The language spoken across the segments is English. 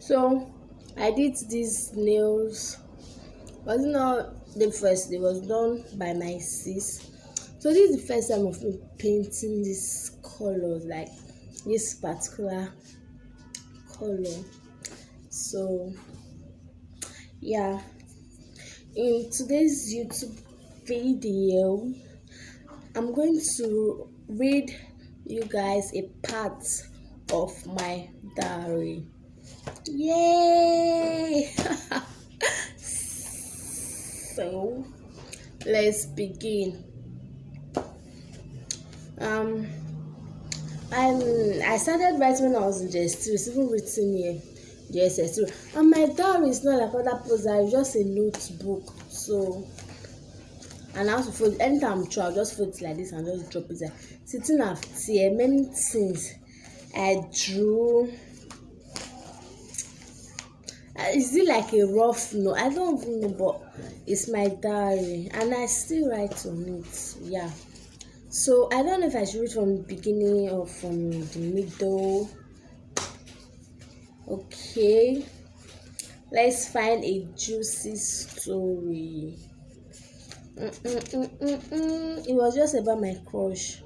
So I did these nails. Was not the first, it was done by my sis. So this is the first time of me painting this color, like this particular color. So yeah, in today's YouTube video, I'm going to read you guys a part of my diary. Yay! So let's begin. I started writing when I was in JS2. It's even written here, JSS2. And my diary is not like other posts. It's just a notebook. So, and I also fold anytime I'm trying, I'll just fold it like this and just drop it there. Sitting after here, many things I drew. Is it like a rough note? I don't even know, but it's my diary and I still write on it. Yeah. So I don't know if I should read from the beginning or from the middle. Okay. Let's find a juicy story. It was just about my crush.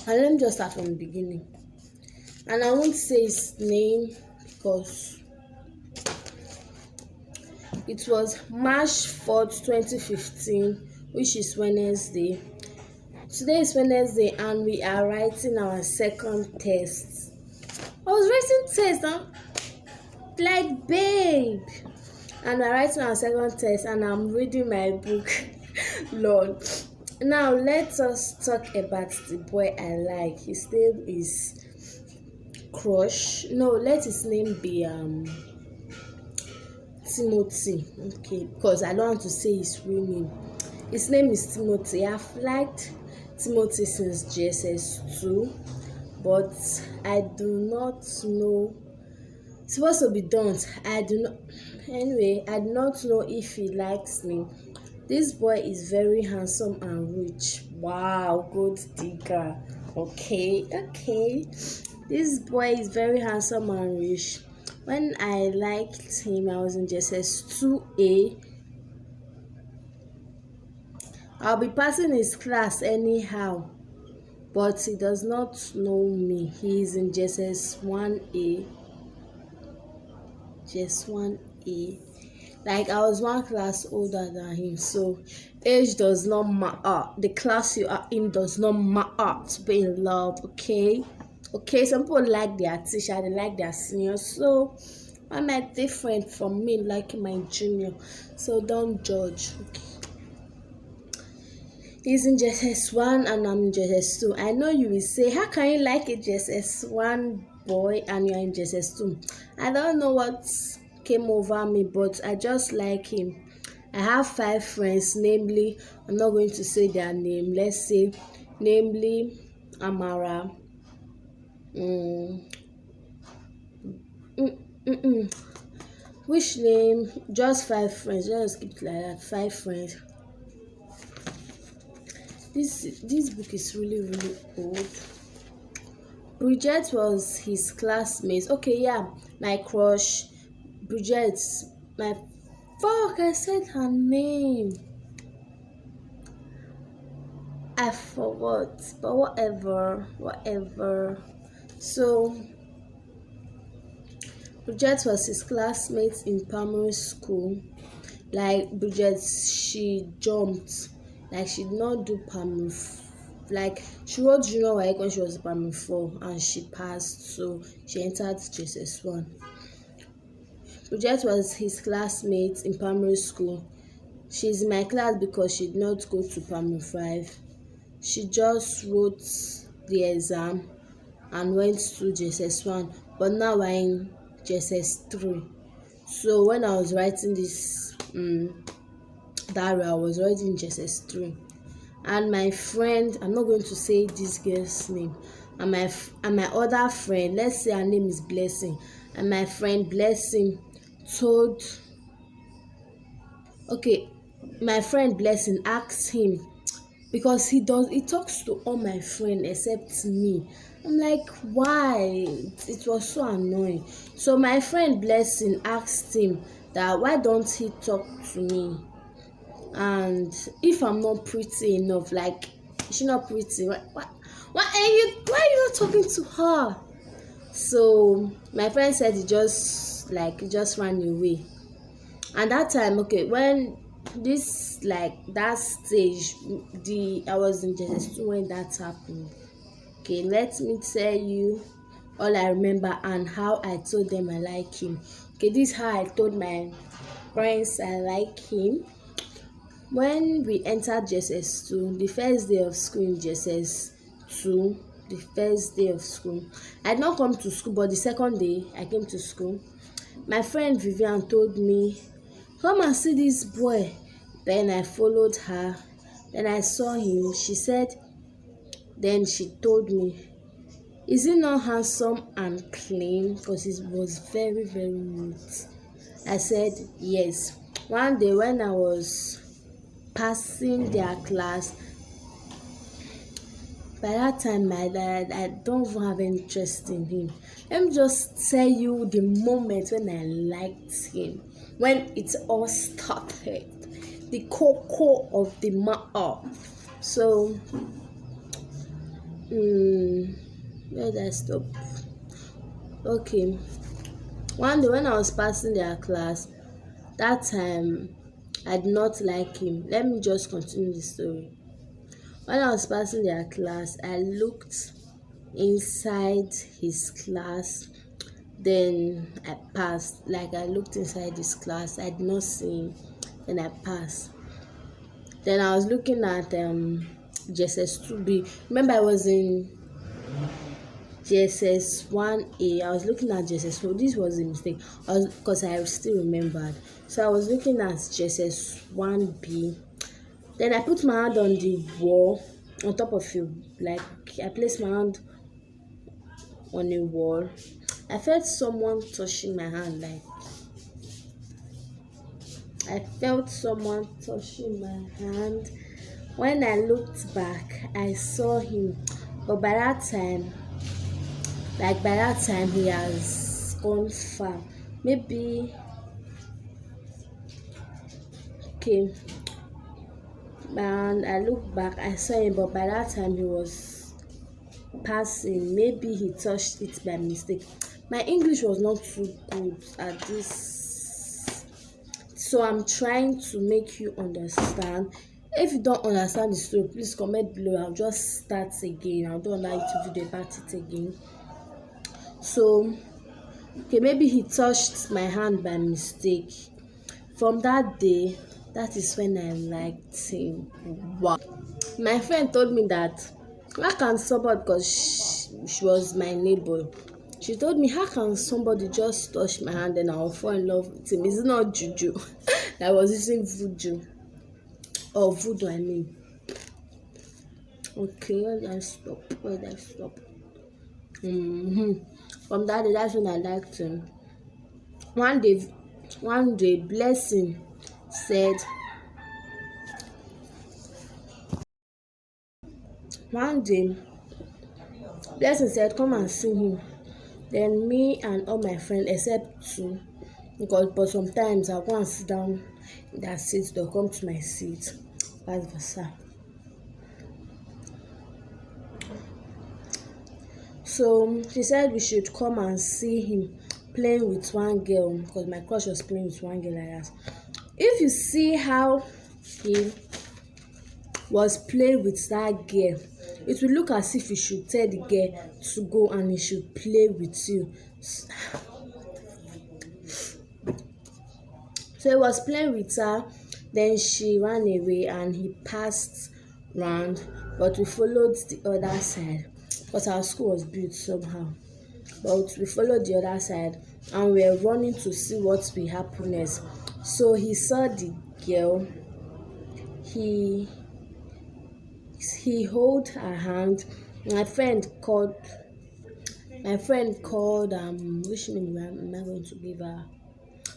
And let me just start from the beginning. And I won't say his name because it was March 4th, 2015, which is Wednesday. Today is Wednesday and we are writing our second test. I was writing test, like babe. And we're writing our second test and I'm reading my book. Lord. Now let us talk about the boy I like. His name is Crush. No, let his name be Timothy. Okay, because I don't want to say his real name. His name is Timothy. I've liked Timothy since JSS2, but I do not know. It's supposed to be done. I do not. Anyway, I do not know if he likes me. This boy is very handsome and rich. Wow, gold digger. Okay. This boy is very handsome and rich. When I liked him, I was in JSS2A. I'll be passing his class anyhow, but he does not know me. He is in JSS1A. JS1A. Like I was one class older than him, so age does not matter. The class you are in does not matter to be in love. Okay. Some people like their teacher, they like their senior. So I'm not different from me liking my junior. So don't judge. Okay. He's in JSS1 and I'm in JSS2. I know you will say, how can you like a JSS1 boy and you're in JSS2? I don't know what came over me, but I just like him. I have 5 friends, namely, I'm not going to say their name. Let's say, namely, Amara. Which name? Just 5 friends. Just keep it like that. 5 friends. This book is really old. Bridget was his classmate. Okay, yeah, my crush. Bridget, I said her name. I forgot, but whatever. So Bridget was his classmate in primary school. Like Bridget, she jumped. Like she did not do primary. Like she wrote junior WAEC when she was primary 4 and she passed, so she entered JSS1. Bridget was his classmate in primary school. She's in my class because she did not go to primary 5. She just wrote the exam and went to JSS1, but now we're in JSS3. So when I was writing this diary, I was already in JSS3. And my friend, I'm not going to say this girl's name, and my other friend, let's say her name is Blessing, and my friend Blessing my friend Blessing asked him, because he talks to all my friends except me. I'm like, why? It was so annoying. So my friend Blessing asked him that why don't he talk to me, and if I'm not pretty enough, like, is she not pretty? Why are you not talking to her? So my friend said he just ran away. And that time, okay, when this like that stage, the I was in JS2 when that happened. Okay, let me tell you all I remember and how I told them I like him. Okay, this is how I told my friends I like him. When we entered JSS2, the first day of school in JSS2, the first day of school, I had not come to school, but the second day I came to school. My friend Vivian told me, come and see this boy. Then I followed her. Then I saw him. Then she told me, is he not handsome and clean? Because he was very, very neat. I said, yes. One day when I was passing their class, by that time I don't even have interest in him. Let me just tell you the moment when I liked him, when it all started, the cocoa of the matter. So where did I stop? Okay, one day when I was passing their class, that time I did not like him. Let me just continue the story. When I was passing their class, I looked inside his class. Then I passed. Like, I looked inside his class. I did not see him. Then I passed. Then I was looking at JSS2B. Remember, I was in JSS1A. I was looking at JSS4. This was a mistake. Because I still remembered. So I was looking at JSS1B. Then I put my hand on the wall, on top of you. Like, I placed my hand on a wall. I felt someone touching my hand. Like, I felt someone touching my hand. When I looked back, I saw him. But by that time, he has gone far. Maybe, okay. And I looked back, I saw him, but by that time he was passing. Maybe he touched it by mistake. My English was not too good at this, so I'm trying to make you understand. If you don't understand the story, please comment below. I'll just start again. I don't allow you to video about it again. So, okay, maybe he touched my hand by mistake. From that day, that is when I liked him. Wow. My friend told me that, how can somebody, because she was my neighbor, she told me, how can somebody just touch my hand and I'll fall in love with him? Is it not juju? I was using voodoo. Or voodoo, I mean. Okay, where did I stop? From that day, that's when I liked him. One day, Blessing said, come and see him. Then me and all my friends, except two, but sometimes I go and sit down in their seat, they'll come to my seat, vice versa. So she said we should come and see him playing with one girl, because my crush was playing with one girl like that. If you see how he was playing with that girl, it will look as if you should tell the girl to go and he should play with you. So he was playing with her, then she ran away and he passed round, but we followed the other side because our school was built somehow. But we followed the other side and we were running to see what will happen next. So he saw the girl, he held her hand. My friend called which name am I going to give her?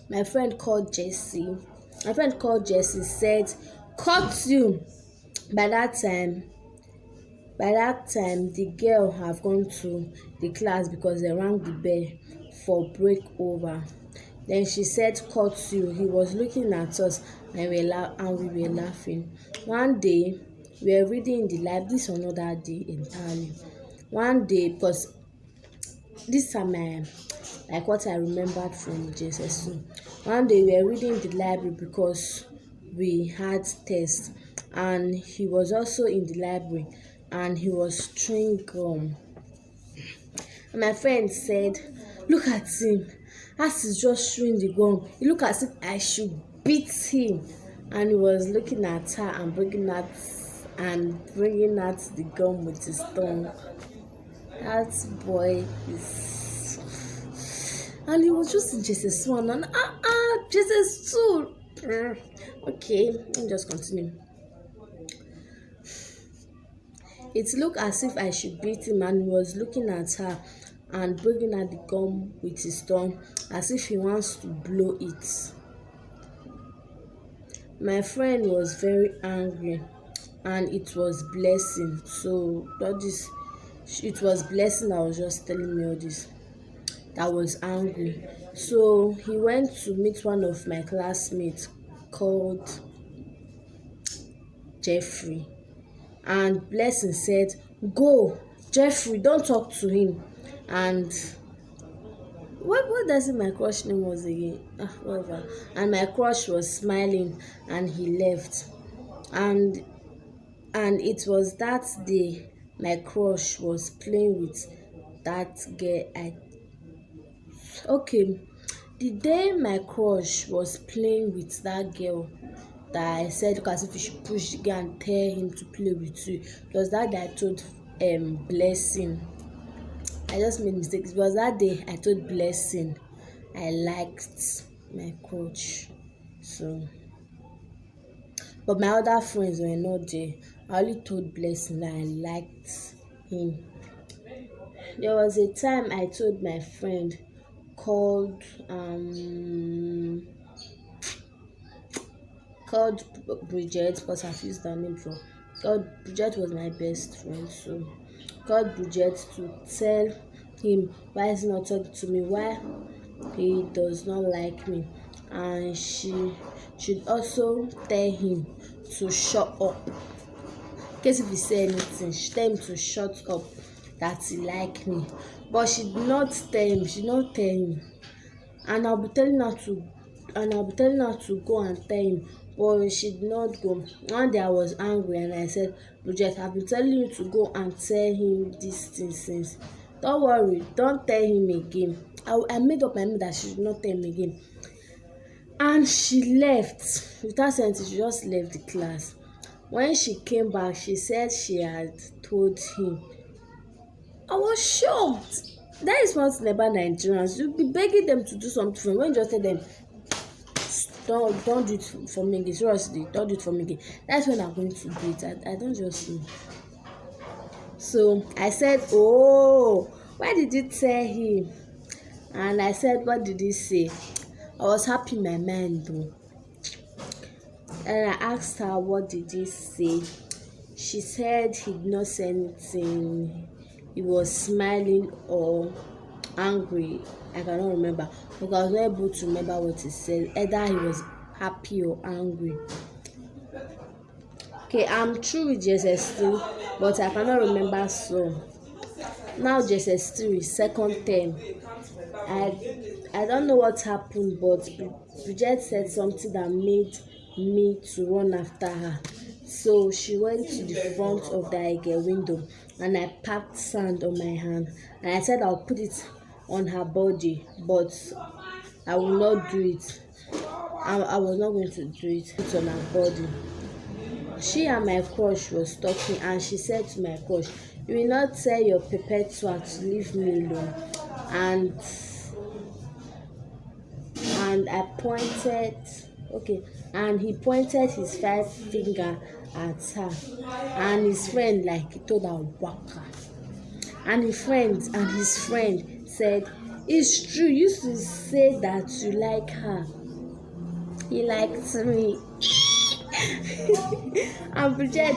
My friend called Jessie. Said, cut you. By that time, the girl have gone to the class because they rang the bell for break over. Then she said, "Cut you." He was looking at us and we were laughing. One day, we were reading in the library. This another day entirely. One day, because these are my like what I remembered from JSS2. One day we were reading in the library because we had tests, and he was also in the library and he was chewing gum. And my friend said, "Look at him, as he's just chewing the gum. He look as if I should beat him." And he was looking at her and bringing out the gum with his tongue. That boy is, and he was just in JSS1 and JSS2. Okay, let me just continue. It looked as if I should beat him, and he was looking at her and bringing out the gum with his tongue as if he wants to blow it. My friend was very angry, and it was Blessing. So it was Blessing that was just telling me all this, that was angry. So he went to meet one of my classmates called Jeffrey, and Blessing said, "Go, Jeffrey, don't talk to him." And what does my crush name was again? Whatever. And my crush was smiling, and he left. And it was that day my crush was playing with that girl. The day my crush was playing with that girl that I said, "Look, as if you should push the girl and tell him to play with you," it was that day I told Blessing. I just made mistakes. It was that day I told Blessing I liked my coach. So, but my other friends were not there. I only told Blessing that I liked him. There was a time I told my friend called Bridget, because I've used that name before. Bridget was my best friend, so called Bridget to tell him why he's not talking to me, why he does not like me, and she should also tell him to shut up. In case if he say anything, she tell him to shut up, that he like me. But she did not tell him. And I'll be telling her to go and tell him, but she did not go. One day I was angry and I said, "Bridget, I've been telling you to go and tell him this thing since. Don't worry, don't tell him again." I made up my mind that she should not tell him again. And she left. Without saying anything, she just left the class. When she came back, she said she had told him. I was shocked. That is one thing about Nigerians. You'll be begging them to do something for you. When you just tell them, don't do it for me again. Seriously, don't do it for me again. That's when I'm going to do it. I don't just know. So I said, "Oh, why did you tell him?" And I said, "What did he say?" I was happy in my mind though. And I asked her, "What did he say?" She said he did not say anything. He was smiling or angry. I cannot remember, because I was not able to remember what he said. Either he was happy or angry. Okay, I'm through with JSS2, but I cannot remember so. Now JSS3, second term. I don't know what happened, but Bridget said something that made me to run after her. So she went to the front of the Ige window, and I packed sand on my hand, and I said I'll put it on her body, but I will not do it. I was not going to do it on her body. She and my crush was talking, and she said to my crush, "You will not tell your perpetual to leave me alone." And I pointed, and he pointed his 5 finger at her, and his friend told her waka. And his friend said, "It's true, you used to say that you like her." He liked me. And Bridget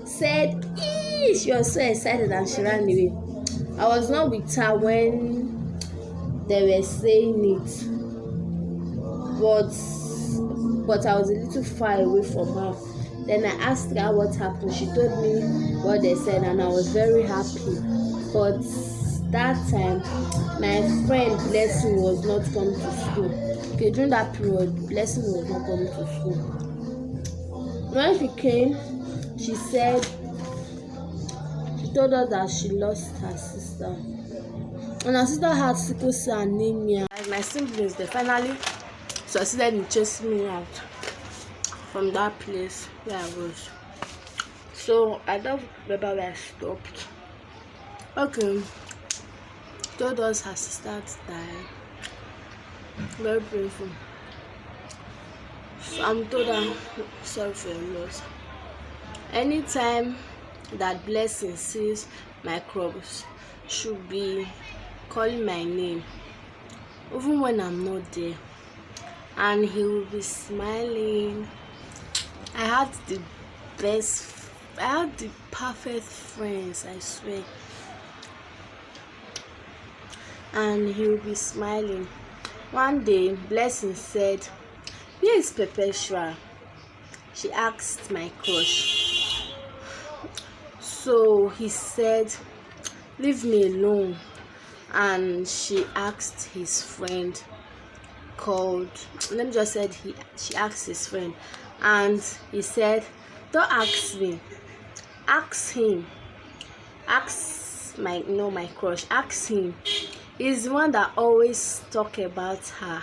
said, "Ee!" She was so excited and she ran away. I was not with her when they were saying it, but I was a little far away from her. Then I asked her what happened. She told me what they said, and I was very happy. But that time, my friend Blessing was not coming to school. Okay, during that period, Blessing was not coming to school. When she came, she told us that she lost her sister. And her sister had sickle cell anemia. Like my siblings, they finally succeeded in chasing me out from that place where I was. So I don't remember where I stopped. Okay, told us her sister died. Very painful. So I'm told her sorry for your loss. Anytime that Blessing sees my crops, should be calling my name, even when I'm not there, and he will be smiling. I had the perfect friends, I swear. And he will be smiling. One day, Blessing said, "Where is Perpetua?" She asked my crush. So he said, "Leave me alone." And she asked his friend called, let me just say she asked his friend, and he said, "Don't ask me, ask him, ask my crush, ask him. He's the one that always talk about her."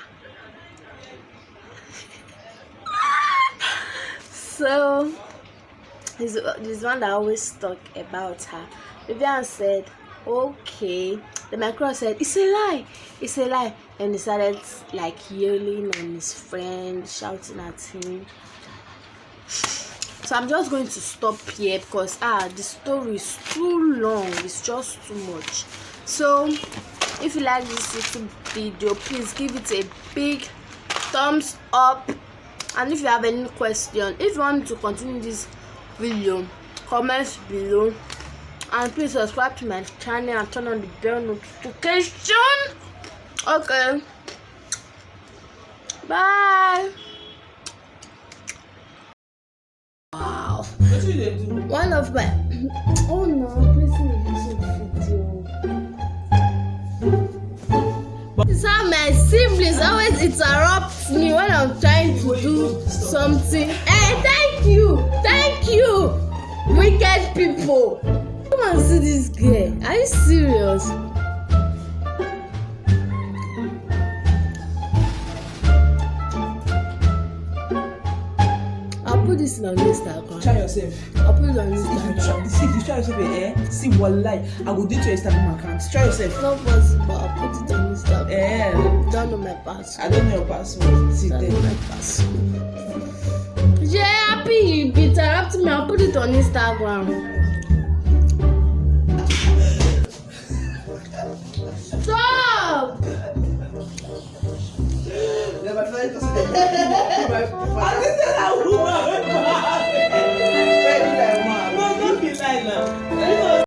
So he's the one that always talk about her. Vivian said, "Okay." Then my crush said, "It's a lie, it's a lie." And he started like yelling on his friend, shouting at him. So I'm just going to stop here because the story is too long. It's just too much. So if you like this YouTube video, please give it a big thumbs up. And if you have any question, if you want me to continue this video, comment below. And please subscribe to my channel and turn on the bell notification. Okay, bye. Wow, one of my oh no, please video. This is how my siblings always interrupt me when I'm trying to do something. Hey, thank you, wicked people. Come and see this girl. Are you serious? I'll put this on Instagram. Try yourself. I'll put it on Instagram. If you try yourself, see what lie. I will do to your Instagram account. Try yourself. Not possible. I'll put it on Instagram. Don't know my password. I don't know your password. See Don't there. know my password. Yeah, happy you be interrupting me. I'll put it on Instagram. Stop! Never try to say that. I didn't say that woman.